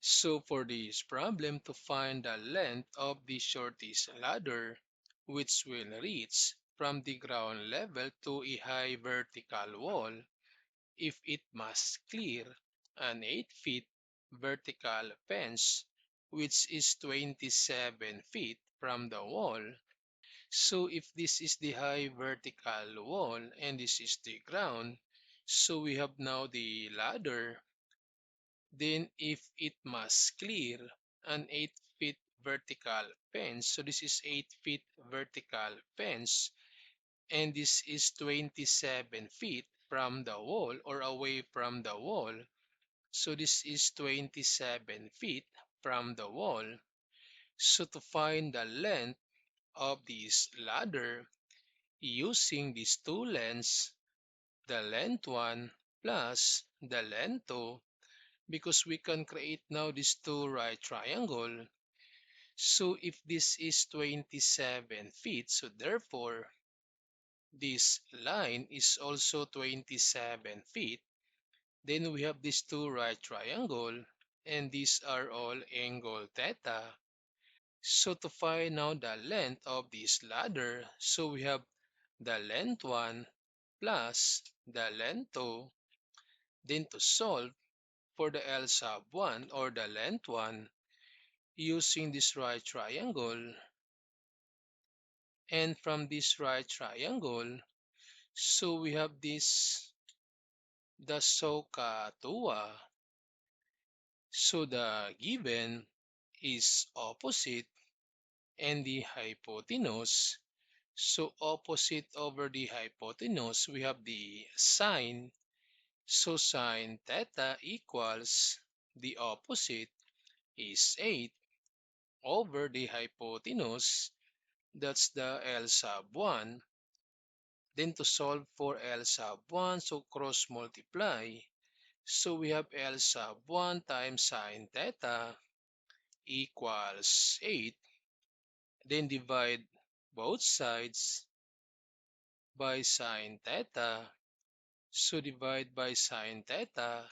So for this problem, to find the length of the shortest ladder, which will reach from the ground level to a high vertical wall, if it must clear an 8 feet vertical fence, which is 27 feet from the wall. So if this is the high vertical wall and this is the ground, so we have now the ladder. Then if it must clear an 8 feet vertical fence, so this is 8 feet vertical fence, and this is 27 feet from the wall or away from the wall. So this is 27 feet from the wall. So to find the length of this ladder using these two lengths, the length 1 plus the length 2, because we can create now these two right triangle. So if this is 27 feet, so therefore this line is also 27 feet. Then we have these two right triangle, and these are all angle theta. So to find now the length of this ladder, so we have the length 1 plus the length 2. Then to solve for the L sub 1 or the length 1 using this right triangle, and from this right triangle, so we have this the SOHCAHTOA. So the given is opposite and the hypotenuse. So opposite over the hypotenuse, we have the sine. So sine theta equals the opposite is 8 over the hypotenuse. That's the L sub 1. Then to solve for L sub 1, so cross multiply. So we have L sub 1 times sine theta equals 8. Then divide both sides by sine theta. So divide by sine theta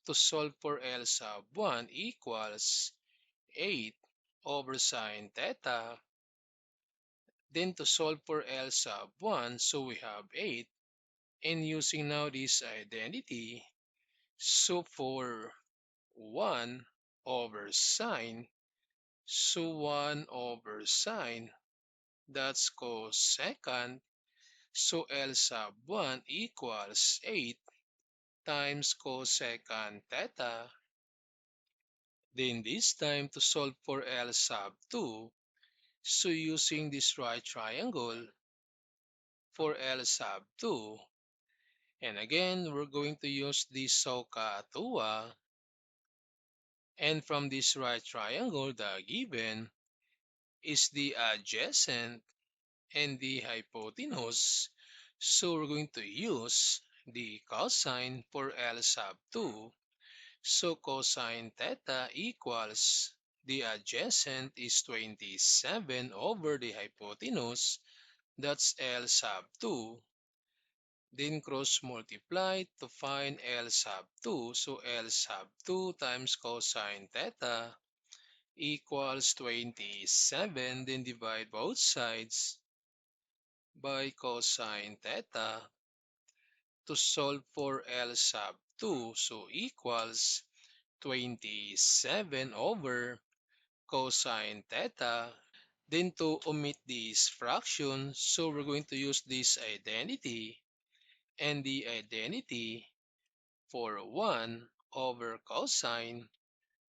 to solve for L sub 1 equals 8 over sine theta. Then to solve for L sub 1, so we have 8. And using now this identity, so for 1 over sine, so 1 over sine, that's cosecant. So L sub 1 equals 8 times cosecant theta. Then this time to solve for L sub 2, so using this right triangle for L sub 2, and again we're going to use this SOHCAHTOA, and from this right triangle the given is the adjacent and the hypotenuse. So we're going to use the cosine for L sub 2. So cosine theta equals the adjacent is 27 over the hypotenuse. That's L sub 2. Then cross multiply to find L sub 2. So L sub 2 times cosine theta equals 27. Then divide both sides by cosine theta to solve for L sub 2. So equals 27 over cosine theta. Then to omit this fraction, so we're going to use this identity, and the identity for 1 over cosine,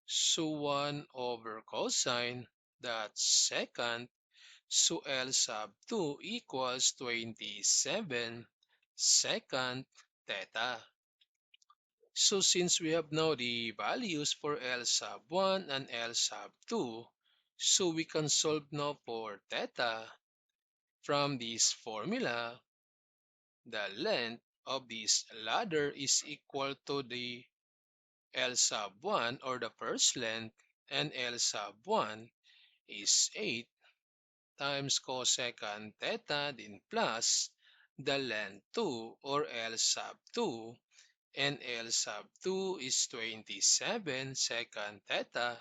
so 1 over cosine, that's secant. So L sub 2 equals 27 secant theta. So since we have now the values for L sub 1 and L sub 2, so we can solve now for theta. From this formula, the length of this ladder is equal to the L sub 1 or the first length, and L sub 1 is 8 times cosecant theta, then plus the length 2 or L sub 2, and L sub 2 is 27 secant theta.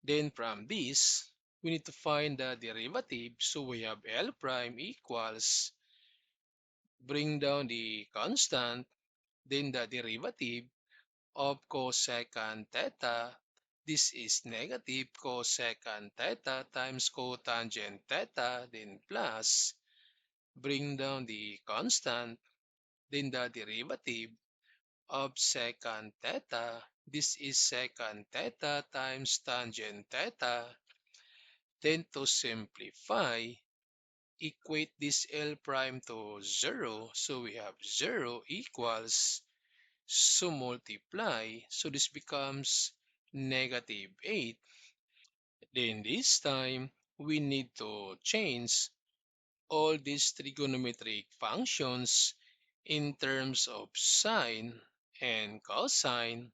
Then from this, we need to find the derivative. So we have L prime equals, bring down the constant, then the derivative of cosecant theta. This is negative cosecant theta times cotangent theta, then plus, bring down the constant, then the derivative of secant theta. This is secant theta times tangent theta. Then to simplify, equate this L prime to 0. So we have 0 equals, so multiply. So this becomes negative 8. Then this time, we need to change all these trigonometric functions in terms of sine and cosine.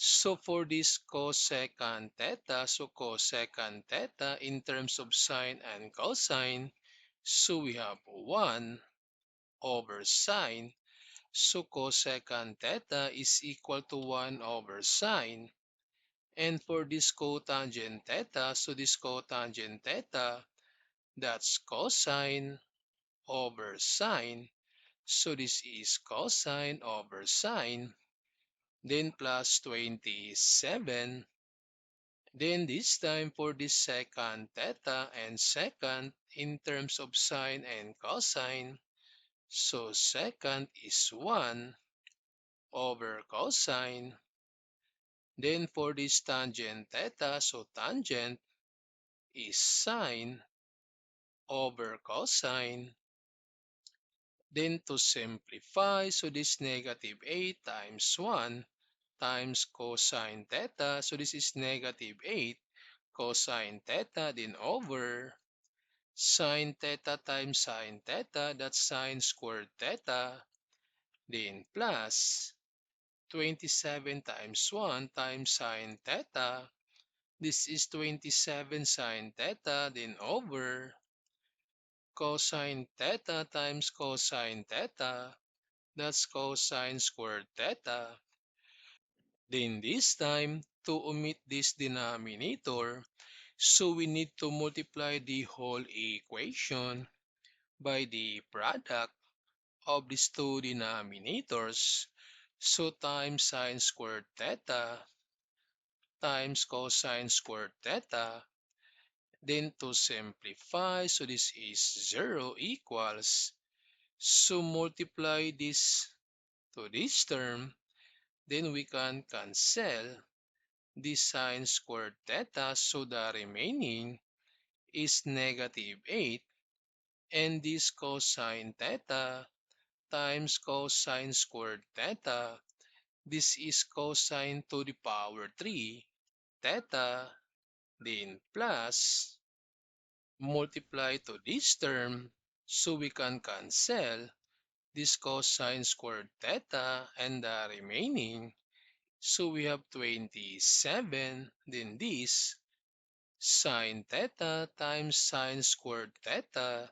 So for this cosecant theta, so cosecant theta in terms of sine and cosine, so we have 1 over sine. So cosecant theta is equal to 1 over sine. And for this cotangent theta, so this cotangent theta, that's cosine over sine. So this is cosine over sine. Then plus 27. Then this time for this secant theta and secant in terms of sine and cosine. So secant is 1 over cosine. Then for this tangent theta, so tangent is sine over cosine. Then to simplify, so this negative 8 times 1 times cosine theta. So this is negative 8 cosine theta, then over sine theta times sine theta, that's sine squared theta, then plus 27 times 1 times sine theta. This is 27 sine theta, then over cosine theta times cosine theta, that's cosine squared theta. Then this time, to omit this denominator, so we need to multiply the whole equation by the product of these two denominators. So times sine squared theta times cosine squared theta. Then to simplify, so this is 0 equals, so multiply this to this term, then we can cancel this sine squared theta, so the remaining is negative 8, and this cosine theta times cosine squared theta, this is cosine to the power 3 theta, then plus multiply to this term, so we can cancel this cosine squared theta and the remaining. So we have 27, then this sine theta times sine squared theta.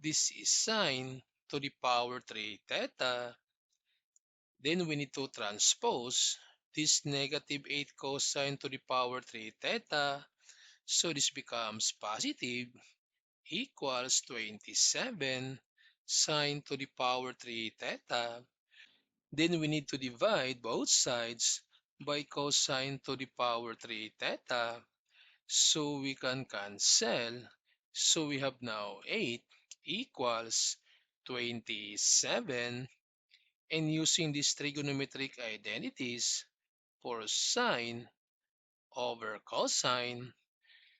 This is sine to the power 3 theta. Then we need to transpose this negative 8 cosine to the power 3 theta. So this becomes positive, equals 27 sine to the power 3 theta. Then we need to divide both sides by cosine to the power 3 theta. So we can cancel. So we have now 8 equals 27. And using these trigonometric identities for sine over cosine,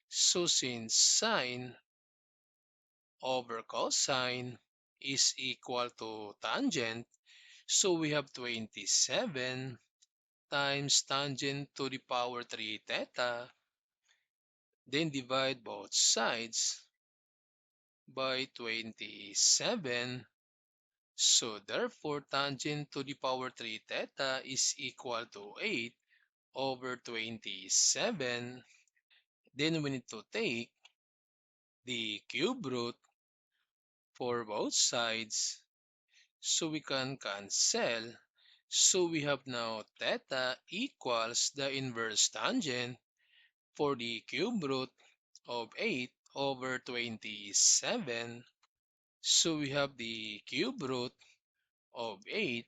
so since sine over cosine is equal to tangent, so we have 27 times tangent to the power 3 theta, then divide both sides by 27. So therefore, tangent to the power 3 theta is equal to 8 over 27. Then we need to take the cube root for both sides, so we can cancel So we have now theta equals the inverse tangent for the cube root of 8 over 27. So we have the cube root of 8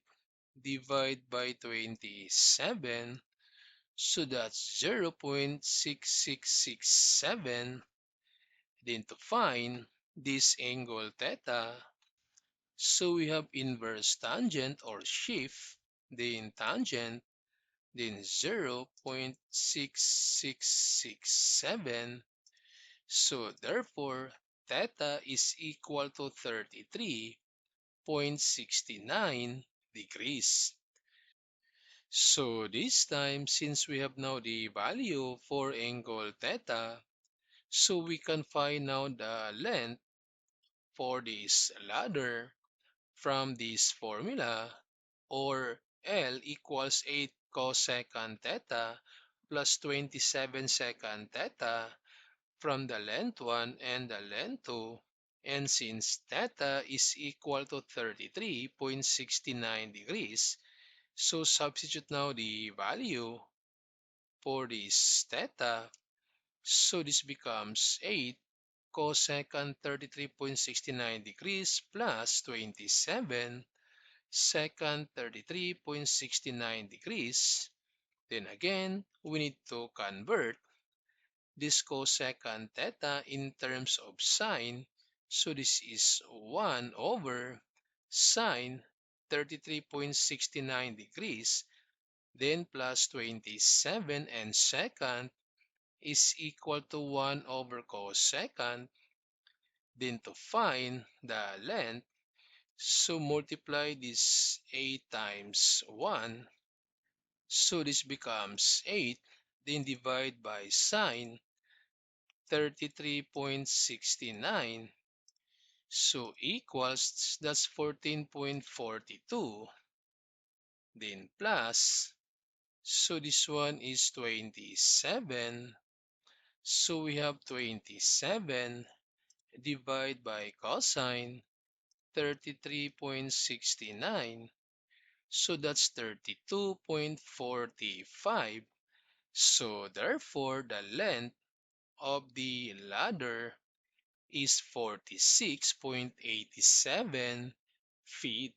divided by 27. So that's 0.6667. Then to find this angle theta, so we have inverse tangent or shift, then tangent, then 0.6667. So therefore, theta is equal to 33.69 degrees. So this time, since we have now the value for angle theta, so we can find now the length for this ladder from this formula, or L equals 8 cosecant theta plus 27 secant theta from the length 1 and the length 2. And since theta is equal to 33.69 degrees, so substitute now the value for this theta. So this becomes 8 cosecant 33.69 degrees plus 27 secant 33.69 degrees. Then again, we need to convert this cosecant theta in terms of sine. So this is 1 over sine 33.69 degrees, then plus 27, and secant is equal to 1 over cosecant. Then to find the length, so multiply this 8 times 1. So this becomes 8. Then divide by sine 33.69. So equals, that's 14.42. Then plus, so this one is 27. So we have 27 divided by cosine 33.69. So that's 32.45. So therefore, the length of the ladder is 46.87 feet.